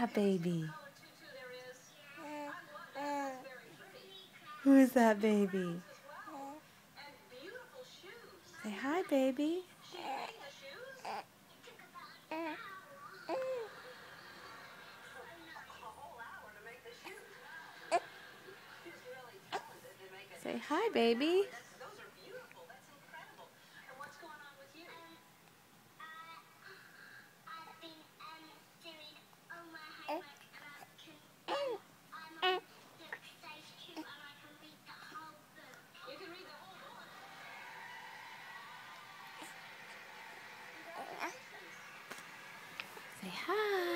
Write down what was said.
that baby? Who is that baby? Say hi, baby. Say hi, baby. Say hi.